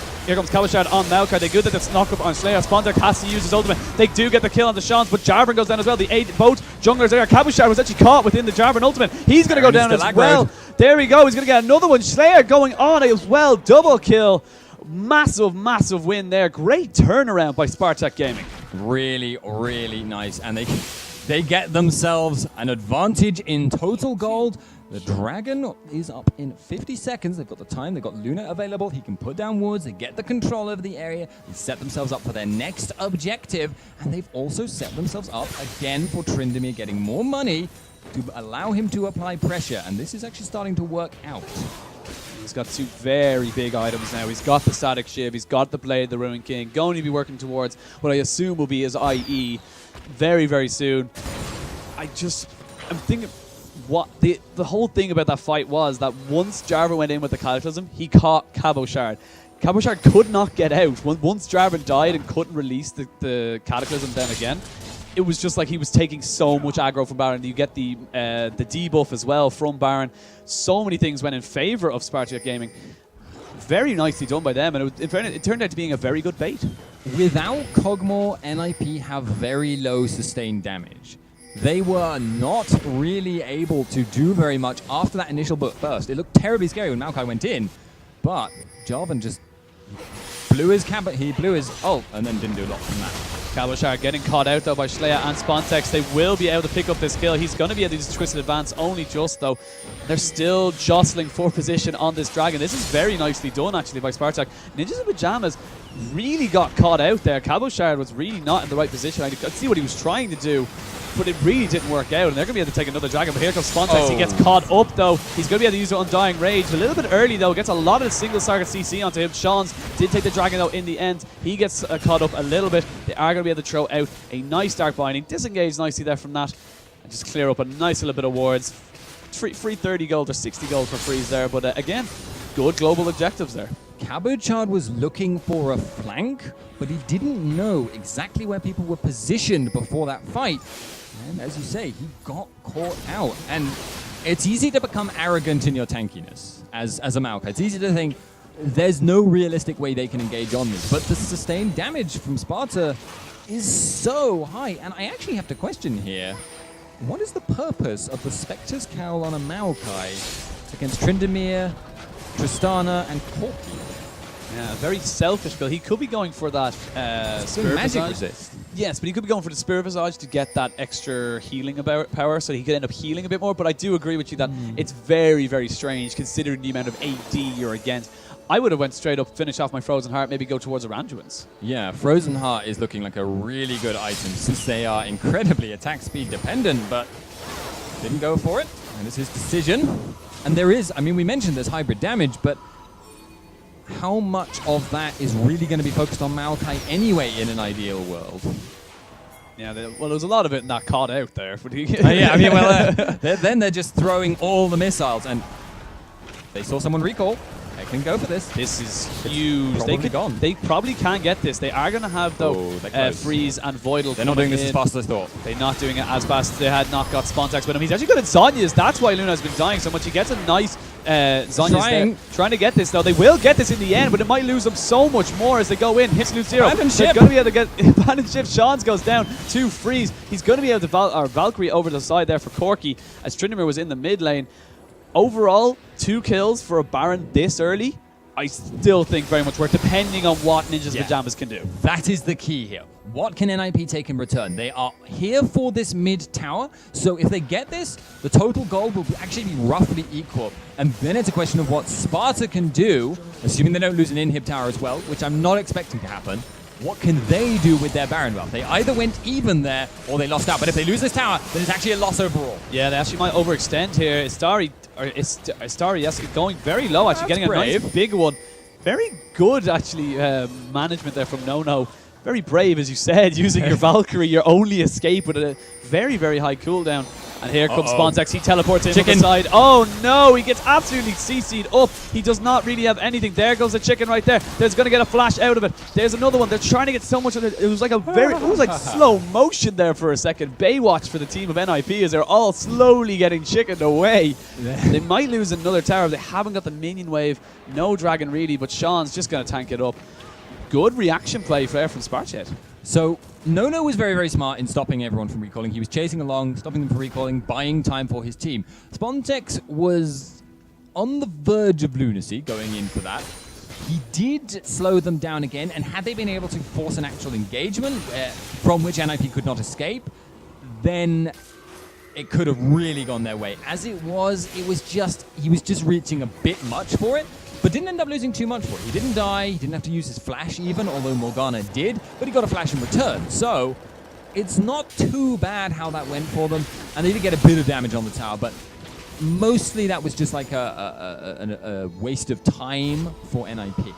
Shard on Maokai. They good that it's knock up on Slayer. Spontek has to use his ultimate. They do get the kill on the Shans, but Jarvan goes down as well. Both junglers there. Cabo Shard was actually caught within the Jarvan ultimate. He's going to go down as well. There we go. He's going to get another one. Slayer going on as well. Double kill. Massive, massive win there. Great turnaround by Spartak Gaming. Really, really nice. And they get themselves an advantage in total gold. The Dragon is up in 50 seconds. They've got the time. They've got Luna available. He can put down wards. They get the control over the area. They set themselves up for their next objective. And they've also set themselves up again for Tryndamere getting more money to allow him to apply pressure. And this is actually starting to work out. He's got 2 very big items now. He's got the Static Shiv. He's got the Blade, the Ruin King. Going to be working towards what I assume will be his IE very, very soon. I'm thinking... What the whole thing about that fight was that once Jarvan went in with the Cataclysm, he caught Cabo Shard. Cabo Shard could not get out. Once Jarvan died and couldn't release the Cataclysm then again, it was just like he was taking so much aggro from Baron. You get the debuff as well from Baron. So many things went in favor of Spartiate Gaming. Very nicely done by them, and it turned out to being a very good bait. Without Kog'Maw, NIP have very low sustained damage. they were not really able to do very much after that initial burst. It looked terribly scary when Maokai went in, but Jarvan just blew his ult and then didn't do a lot from that. Cabochard getting caught out though by Schleia and Spontex. They will be able to pick up this kill. He's going to be able to use Twisted Advance only just though. They're still jostling for position on this dragon. This is very nicely done actually by Spartak. Ninjas in Pajamas really got caught out there. Cabochard was really not in the right position. I could see what he was trying to do, but it really didn't work out, and they're going to be able to take another dragon. But here comes Spontex. He gets caught up, though. He's going to be able to use the Undying Rage. A little bit early, though. Gets a lot of the single target CC onto him. Sean's did take the dragon, though, in the end. He gets caught up a little bit. They are going to be able to throw out a nice Dark Binding. Disengage nicely there from that, and just clear up a nice little bit of wards. Free 30 gold or 60 gold for freeze there, but again, good global objectives there. Cabochard was looking for a flank, but he didn't know exactly where people were positioned before that fight. And as you say, he got caught out. And it's easy to become arrogant in your tankiness as a Maokai. It's easy to think there's no realistic way they can engage on me. But the sustained damage from Sparta is so high. And I actually have to question here, what is the purpose of the Spectre's Cowl on a Maokai against Tryndamere, Tristana, and Corki? Yeah, very selfish build. He could be going for that Spirit magic Visage. resist. Yes, but he could be going for the Spirit Visage to get that extra healing power, so he could end up healing a bit more. But I do agree with you that it's very, very strange considering the amount of AD you're against. I would have went straight up, finish off my Frozen Heart, maybe go towards Aranduin's. Yeah, Frozen Heart is looking like a really good item since they are incredibly attack speed dependent, but didn't go for it, and it's his decision. And there is, I mean, we mentioned there's hybrid damage, but how much of that is really going to be focused on Maokai anyway in an ideal world? Yeah, well, there's a lot of it not caught out there. Yeah, I mean, well, then they're just throwing all the missiles, and they saw someone recall. They can go for this. This is huge. They probably can get this. They are going to have, though, Freeze and Voidal. They're not doing this as fast as I thought. They're not doing it as fast. They had not got Spontex with him. He's actually good at Zhonya's. That's why Luna's been dying so much. He gets a nice Zhonya's trying to get this, though. They will get this in the end, but it might lose them so much more as they go in. Hits lose 0. They're going to be able to get abandoned ship. Sean's goes down to Freeze. He's going to be able to Valkyrie over the side there for Corki as Tryndamere was in the mid lane. Overall, 2 kills for a Baron this early, I still think very much worth, depending on what Ninja's Pajamas can do. That is the key here. What can NIP take in return? They are here for this mid tower, so if they get this, the total gold will actually be roughly equal. And then it's a question of what Sparta can do, assuming they don't lose an inhib tower as well, which I'm not expecting to happen. What can they do with their Baron wealth? They either went even there or they lost out. But if they lose this tower, then it's actually a loss overall. Yeah, they actually might overextend here. Istari, yes, going very low, actually, getting brave. A nice big one. Very good, actually, management there from Nono. Very brave, as you said, using your Valkyrie, your only escape with a very, very high cooldown. And here comes Spontex. He teleports in from the side. Oh, no. He gets absolutely CC'd up. He does not really have anything. There goes the chicken right there. There's going to get a flash out of it. There's another one. They're trying to get so much of it. It was like slow motion there for a second. Baywatch for the team of NIP as they're all slowly getting chickened away. They might lose another tower. They haven't got the minion wave. No dragon really, but Sean's just going to tank it up. Good reaction play there from Spartiate. So Nono was very, very smart in stopping everyone from recalling. He was chasing along, stopping them from recalling, buying time for his team. Spontex was on the verge of lunacy going in for that. He did slow them down again, and had they been able to force an actual engagement from which NIP could not escape, then it could have really gone their way. As it was, he was just reaching a bit much for it. But didn't end up losing too much for it. He didn't die, he didn't have to use his flash even, although Morgana did, but he got a flash in return. So it's not too bad how that went for them, and they did get a bit of damage on the tower, but mostly that was just like a waste of time for NIP.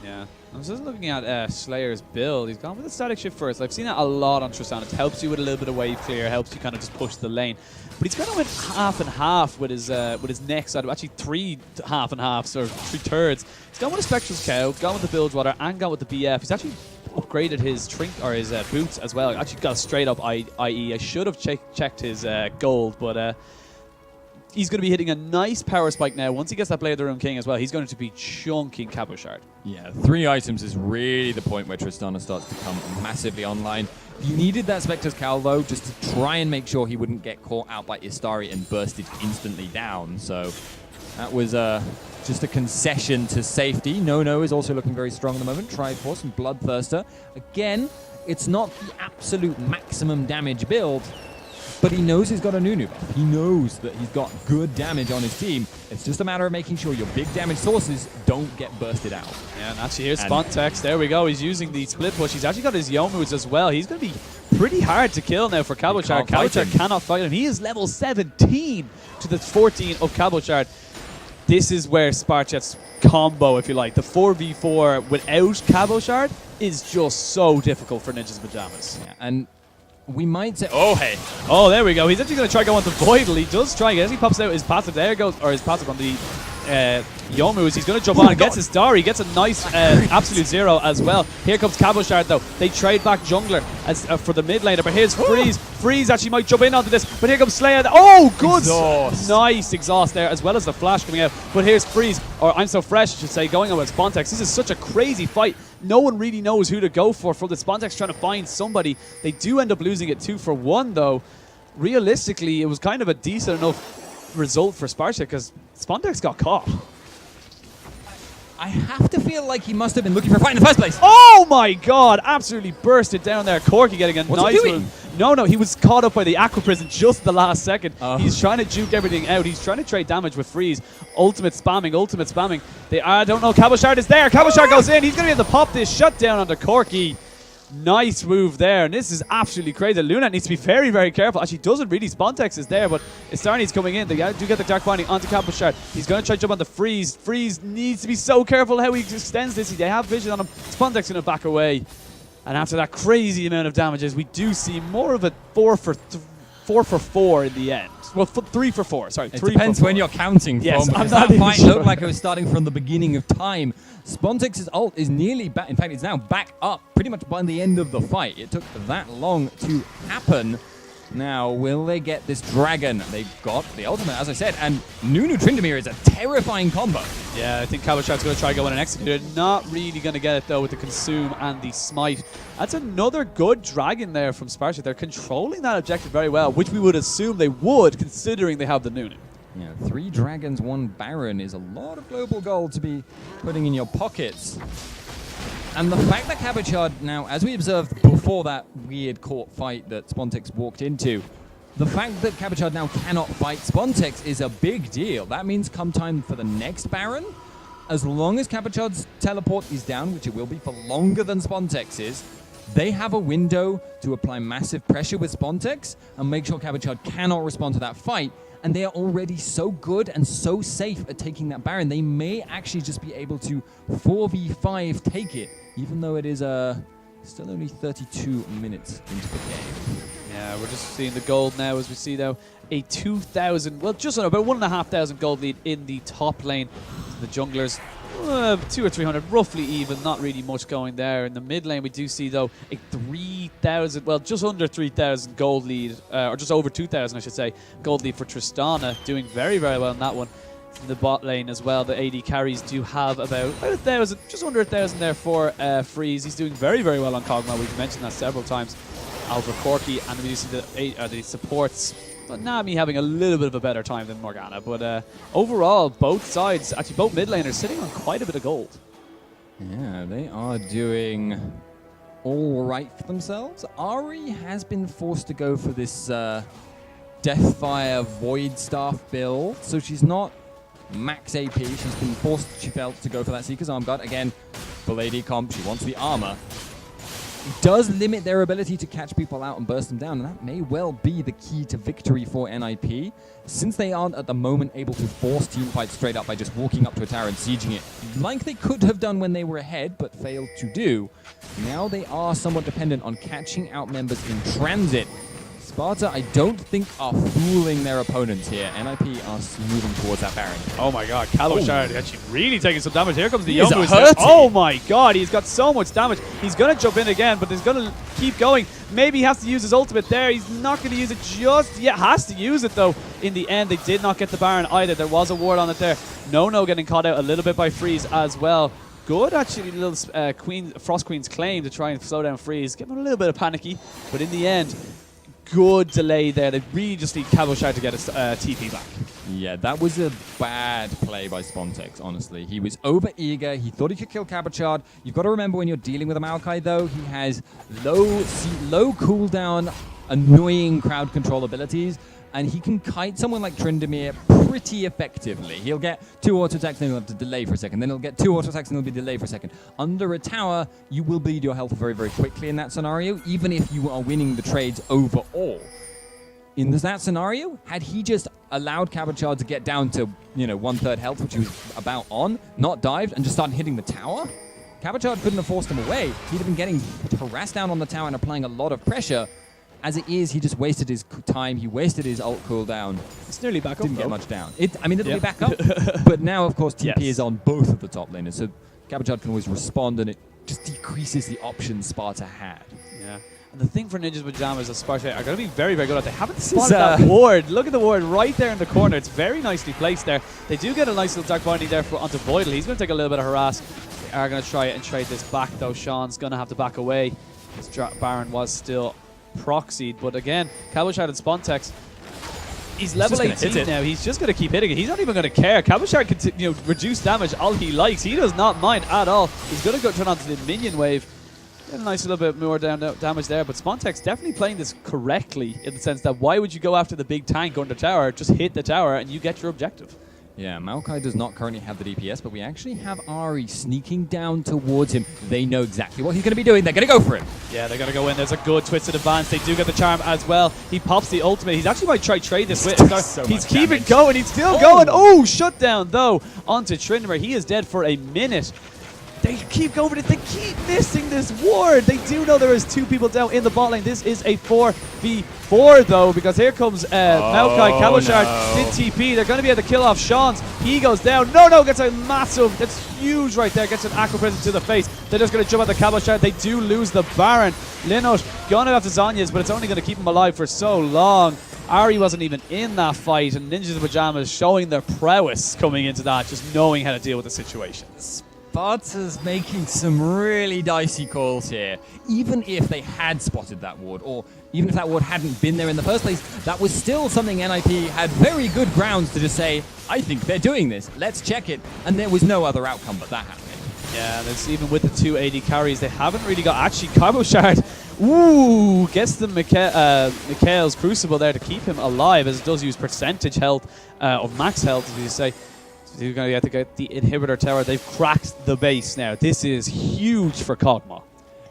Yeah. I'm just looking at Slayer's build. He's gone with the static shift first. I've seen that a lot on Tristan. It helps you with a little bit of wave clear, helps you kind of just push the lane. But he's going with half and half with his next side. Actually, 3 half and halves, or 3/3. He's gone with a Spectral's Cow, gone with the Bilgewater, and gone with the BF. He's actually upgraded his his boots as well. Actually got a straight up IE. I should have checked his gold, but he's going to be hitting a nice power spike now. Once he gets that Blade of the Rune King as well, he's going to be chunking Cabochard. Yeah, 3 items is really the point where Tristana starts to come massively online. You needed that Spectre's Cowl, though, just to try and make sure he wouldn't get caught out by Istari and bursted instantly down. So that was just a concession to safety. No is also looking very strong at the moment. Triforce and Bloodthirster. Again, it's not the absolute maximum damage build, but he knows he's got a Nunu buff. He knows that he's got good damage on his team. It's just a matter of making sure your big damage sources don't get bursted out. Yeah, and actually here's Spontex. There we go. He's using the split push. He's actually got his Youmu's as well. He's going to be pretty hard to kill now for Cabochard. Cabochard cannot fight him. He is level 17 to the 14 of Cabochard. This is where Spartiate's combo, if you like, the 4v4 without Cabochard is just so difficult for Ninjas Pajamas. Yeah, and we might say, oh, there we go. He's actually going to try going to Voidal. He does try, as he pops out his passive, there goes, or his passive on the Youmu's. He's going to jump on and gets his star. He gets a nice absolute zero as well. Here comes Cabochard, though. They trade back jungler as for the mid laner, but here's Freeze. Freeze actually might jump in onto this, but here comes Slayer. Oh, good! Exhaust. Nice exhaust there, as well as the flash coming out. But here's Freeze, or I'm So Fresh, I should say, going on with Spontex. This is such a crazy fight. No one really knows who to go for the Spontex trying to find somebody. They do end up losing it 2-for-1, though. Realistically, it was kind of a decent enough result for Spartiate because Spontex got caught. I have to feel like he must have been looking for a fight in the first place. Oh my god, absolutely bursted down there. Corki getting a nice move. No, he was caught up by the Aqua Prison just the last second. He's trying to juke everything out. He's trying to trade damage with Freeze. Ultimate spamming. I don't know, Cabochard is there. Cabochard goes in. He's going to be able to pop this shutdown onto Corki. Nice move there, and this is absolutely crazy. Luna needs to be very, very careful. Actually, doesn't really. Spontex is there, but Istarni's coming in. They do get the Dark Binding onto Cabochard. He's going to try to jump on the Freeze. Freeze needs to be so careful how he extends this. They have vision on him. Spontex going to back away. And after that crazy amount of damages, we do see more of a 4-for-4 in the end. Well, 3-for-4. Sorry, it depends when you're counting from. Yes, I'm that fight looked like it was starting from the beginning of time. Spontex's ult is nearly back. In fact, it's now back up pretty much by the end of the fight. It took that long to happen. Now, will they get this dragon? They've got the ultimate, as I said, and Nunu Tryndamere is a terrifying combo. Yeah, I think Cabochard's going to try going and execute it. Not really going to get it, though, with the Consume and the Smite. That's another good dragon there from Spartiate. They're controlling that objective very well, which we would assume they would, considering they have the Nunu. Yeah, 3 dragons, 1 Baron is a lot of global gold to be putting in your pockets. And the fact that Cabochard now, as we observed before that weird court fight that Spontex walked into, the fact that Cabochard now cannot fight Spontex is a big deal. That means come time for the next Baron, as long as Cabochard's teleport is down, which it will be for longer than Spontex's, they have a window to apply massive pressure with Spontex and make sure Cabochard cannot respond to that fight. And they are already so good and so safe at taking that Baron, they may actually just be able to 4v5 take it, even though it is still only 32 minutes into the game. Yeah, we're just seeing the gold now as we see, though, a 2,000, well, just about 1,500 gold lead in the top lane. The junglers, 200 or 300, roughly even, not really much going there. In the mid lane, we do see, though, a 3,000, well, just under 3,000 gold lead, or just over 2,000, I should say, gold lead for Tristana, doing very, very well in that one. In the bot lane as well, the AD carries do have about 1,000, just under 1,000 there for Freeze. He's doing very, very well on Kog'Maw. We've mentioned that several times over Corki, and we see the supports. But Nami having a little bit of a better time than Morgana. But overall, both sides, actually both mid laners, sitting on quite a bit of gold. Yeah, they are doing all right for themselves. Ari has been forced to go for this Deathfire Void Staff build, so she's not max AP. She's been forced, she felt, to go for that Seeker's Arm Guard. Again, full AD comp, she wants the armor. It does limit their ability to catch people out and burst them down, and that may well be the key to victory for NIP, since they aren't at the moment able to force team fights straight up by just walking up to a tower and sieging it, like they could have done when they were ahead, but failed to do. Now they are somewhat dependent on catching out members in transit. Sparta, I don't think, are fooling their opponents here. NIP are moving towards that Baron. Oh my god, Cabochard actually really taking some damage. Here comes the Yomu. Oh my god, he's got so much damage. He's going to jump in again, but he's going to keep going. Maybe he has to use his ultimate there. He's not going to use it just yet. Has to use it, though. In the end, they did not get the Baron either. There was a ward on it there. No getting caught out a little bit by Freeze as well. good actually, little Frost Queen's claim to try and slow down Freeze. Give him a little bit of panicky, but in the end, good delay there. They really just need Cabochard to get his TP back. Yeah, that was a bad play by Spontex, honestly. He was over-eager. He thought he could kill Cabochard. You've got to remember when you're dealing with a Maokai, though, he has low cooldown, annoying crowd control abilities, and he can kite someone like Tryndamere pretty effectively. He'll get 2 auto attacks, then he'll have to delay for a second. Then he'll get 2 auto attacks, and he'll be delayed for a second. Under a tower, you will bleed your health very, very quickly in that scenario, even if you are winning the trades overall. In that scenario, had he just allowed Cabochard to get down to, 1/3 health, which he was about on, not dived, and just started hitting the tower, Cabochard couldn't have forced him away. He'd have been getting harassed down on the tower and applying a lot of pressure. As it is, he just wasted his time. He wasted his ult cooldown. It's nearly back up. Didn't get much down. It'll be back up. But now, of course, TP is on both of the top laners. So Cabochard can always respond, and it just decreases the options Sparta had. Yeah. And the thing for Ninja's Pajamas is Spartiate are going to be very, very good at. They haven't spotted that ward. Look at the ward right there in the corner. It's very nicely placed there. They do get a nice little dark binding there onto Voidal. He's going to take a little bit of harass. They are going to try and trade this back, though. Sean's going to have to back away. His Baron was still proxied, but again, Cabochard and Spontex, he's level 18 now. He's just going to keep hitting it. He's not even going to care. Cabochard can reduce damage all he likes. He does not mind at all. He's going to go turn on to the minion wave. Get a nice little bit more damage there, but Spontex definitely playing this correctly in the sense that why would you go after the big tank under tower? Just hit the tower and you get your objective. Yeah, Maokai does not currently have the DPS, but we actually have Ahri sneaking down towards him. They know exactly what he's going to be doing. They're going to go for him. Yeah, they're going to go in. There's a good twisted advance. They do get the charm as well. He pops the ultimate. He's actually might try trade this with. He's keeping going. He's still going. Oh, shut down, though, onto Tryndamere. He is dead for a minute. They keep going for it. They keep missing this ward. They do know there is 2 people down in the bot lane. This is a 4v4, though, because here comes Maokai. Cabochard did TP. They're going to be able to kill off Sean's. He goes down. No, gets a massive, that's huge right there. Gets an aqua present to the face. They're just going to jump at the Cabochard. They do lose the Baron. Linot going after Zhonya's, but it's only going to keep him alive for so long. Ahri wasn't even in that fight, and Ninjas in Pajamas showing their prowess coming into that, just knowing how to deal with the situation. Sparta's making some really dicey calls here. Even if they had spotted that ward, or even if that ward hadn't been there in the first place, that was still something NIP had very good grounds to just say, I think they're doing this, let's check it. And there was no other outcome but that happening. Yeah, there's even with the 2 AD carries, they haven't really got, actually, Cabochard, ooh, gets the Mikhail's Crucible there to keep him alive, as it does use percentage health, of max health, as you say. You're going to have to get the inhibitor tower. They've cracked the base now. This is huge for Kog'Maw.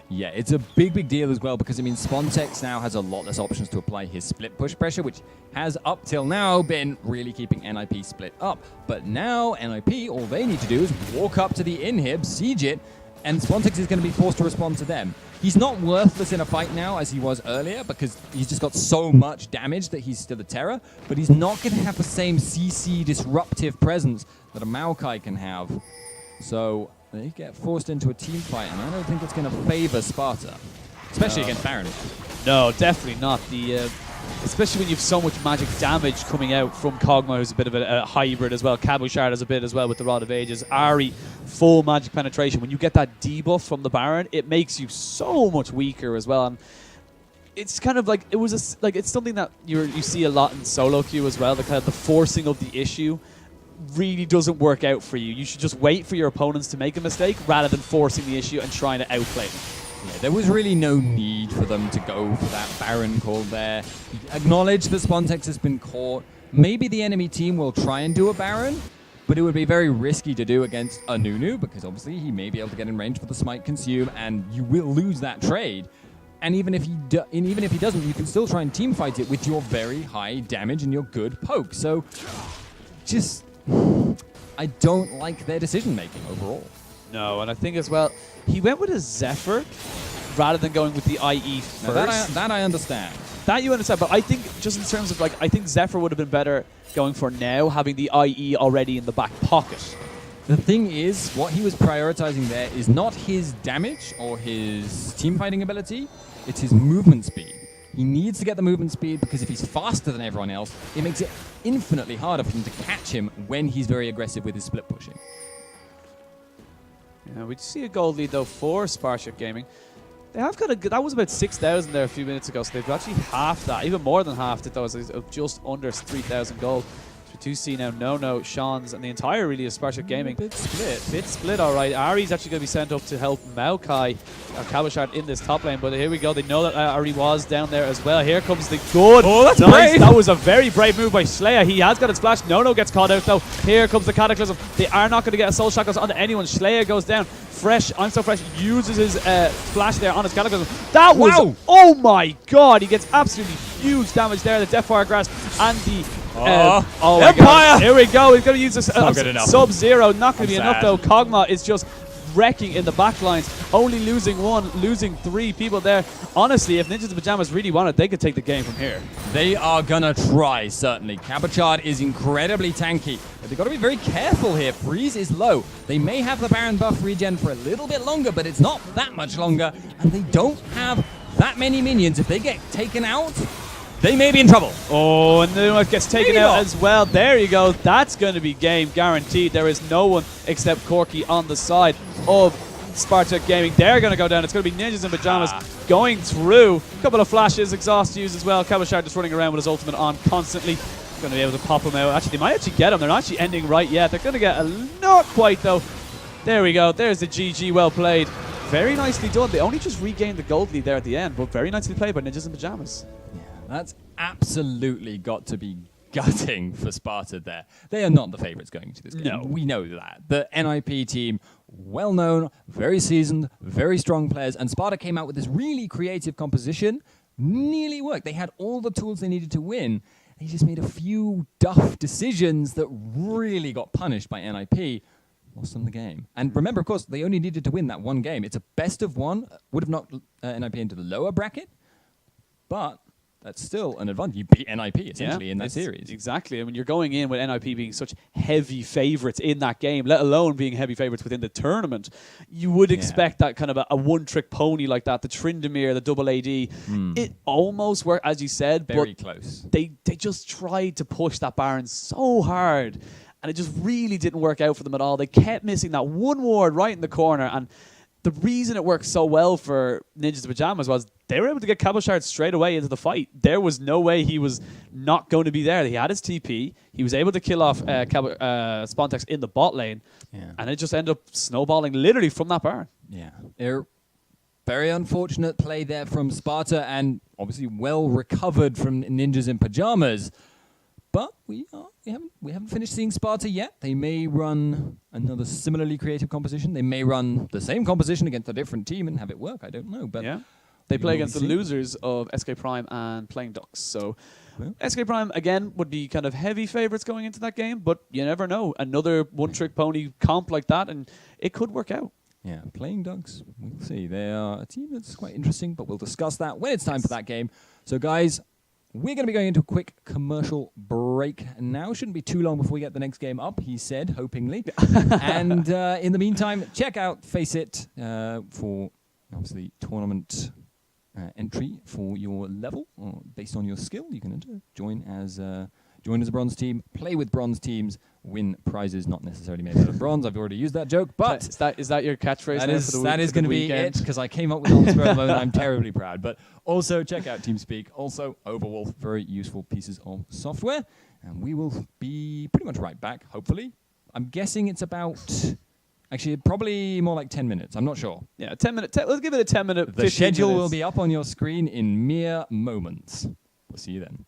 Yeah, it's a big deal as well, because, I mean, Spontex now has a lot less options to apply his split push pressure, which has up till now been really keeping NIP split up. But now NIP, all they need to do is walk up to the inhib, siege it, and Spontex is going to be forced to respond to them. He's not worthless in a fight now as he was earlier, because he's just got so much damage that he's still a terror, but he's not going to have the same CC disruptive presence that a Maokai can have. So they get forced into a team fight, and I don't think it's going to favor Sparta, especially against Baron. No, definitely not. Especially when you have so much magic damage coming out from Kog'Maw, who's a bit of a hybrid as well. Cabochard has a bit as well with the Rod of Ages. Ahri, full magic penetration. When you get that debuff from the Baron, it makes you so much weaker as well. And it's kind of like it's something that you see a lot in solo queue as well. The kind of the forcing of the issue really doesn't work out for you. You should just wait for your opponents to make a mistake rather than forcing the issue and trying to outplay them. Yeah, there was really no need for them to go for that Baron call there. Acknowledge that Spontex has been caught. Maybe the enemy team will try and do a Baron, but it would be very risky to do against a Nunu, because obviously he may be able to get in range for the Smite Consume, and you will lose that trade. And even if he doesn't, you can still try and team fight it with your very high damage and your good poke. So, just, I don't like their decision making overall. No, and I think as well, he went with a Zephyr rather than going with the IE first. Now that I understand. That you understand, but I think just in terms of I think Zephyr would have been better going for now, having the IE already in the back pocket. The thing is, what he was prioritizing there is not his damage or his team fighting ability, it's his movement speed. He needs to get the movement speed, because if he's faster than everyone else, it makes it infinitely harder for him to catch him when he's very aggressive with his split pushing. We see a gold lead though for Spartiate Gaming. They have got a good, that was about 6,000 there a few minutes ago, so they've actually halved that, even more than halved it though, so it's just under 3,000 gold. So we do see now No, Sean's, and the entire really of Spartiate Gaming. Bit Split, all right. Ari's actually going to be sent up to help Maokai, or Cabochard, in this top lane, but here we go. They know that Ari was down there as well. Here comes the good. Oh, that's nice. brave. That was a very brave move by Slayer. He has got his flash. No gets caught out though. Here comes the Cataclysm. They are not going to get a soul shackles onto anyone. Slayer goes down. Fresh, I'm so fresh, uses his flash there on his Cataclysm. That was, wow. Oh my god, he gets absolutely huge damage there. The Deathfire Grasp and the oh my god. Here we go. He's going to use this Sub-Zero. Not going to be enough though. Kog'Maw is just wrecking in the backlines. Only losing one, losing 3 people there. Honestly, if Ninjas in Pajamas really wanted, they could take the game from here. They are gonna try, certainly. Cabochard is incredibly tanky, but they've got to be very careful here. Freeze is low. They may have the Baron buff regen for a little bit longer, but it's not that much longer, and they don't have that many minions. If they get taken out, they may be in trouble. Oh, and then it gets taken out as well. There you go. That's going to be game guaranteed. There is no one except Corky on the side of Spartiate Gaming. They're going to go down. It's going to be Ninjas in Pajamas going through. A couple of flashes, exhaust use as well. Cabochard just running around with his ultimate on constantly. Going to be able to pop him out. Actually, they might actually get him. They're not actually ending right yet. They're going to get not quite, though. There we go. There's the GG. Well played. Very nicely done. They only just regained the gold lead there at the end, but very nicely played by Ninjas in Pajamas. That's absolutely got to be gutting for Sparta there. They are not the favorites going into this game. No. We know that. The NIP team, well known, very seasoned, very strong players, and Sparta came out with this really creative composition. Nearly worked. They had all the tools they needed to win. They just made a few duff decisions that really got punished by NIP. Lost them the game. And remember, of course, they only needed to win that one game. It's a best of one. Would have knocked NIP into the lower bracket, but that's still an advantage. You beat NIP essentially in that series. Exactly. I mean, you're going in with NIP being such heavy favorites in that game, let alone being heavy favorites within the tournament. You would expect that kind of a one-trick pony like that, the Tryndamere, the double AD. It almost worked, as you said, very but close. They just tried to push that Baron so hard, and it just really didn't work out for them at all. They kept missing that one ward right in the corner, and the reason it worked so well for Ninjas in Pajamas was they were able to get Cabochard straight away into the fight. There was no way he was not going to be there. He had his TP. He was able to kill off Spontex in the bot lane. And it just ended up snowballing literally from that Baron. Very unfortunate play there from Sparta, and obviously well recovered from Ninjas in Pajamas. But we haven't finished seeing Sparta yet. They may run another similarly creative composition. They may run the same composition against a different team and have it work. I don't know. But they play against the losers of SK Prime and Playing Ducks. So SK Prime, again, would be kind of heavy favorites going into that game. But you never know. Another one-trick pony comp like that, and it could work out. Yeah, Playing Ducks, we'll see. They are a team that's quite interesting, but we'll discuss that when it's time for that game. So, guys, we're going to be going into a quick commercial break now. Shouldn't be too long before we get the next game up, he said, hopingly. And in the meantime, check out FACEIT for, obviously, tournament entry for your level. Or based on your skill, you can enter. Join as a bronze team, play with bronze teams, win prizes not necessarily made out of bronze. I've already used that joke, but is that your catchphrase? That is going to be it, because I came up with it on the spur of the moment. I'm terribly proud. But also check out TeamSpeak, also Overwolf, very useful pieces of software. And we will be pretty much right back, hopefully. I'm guessing it's about, actually, probably more like 10 minutes. I'm not sure. Yeah, 10 minutes. Let's give it a 10-minute. The schedule will be up on your screen in mere moments. We'll see you then.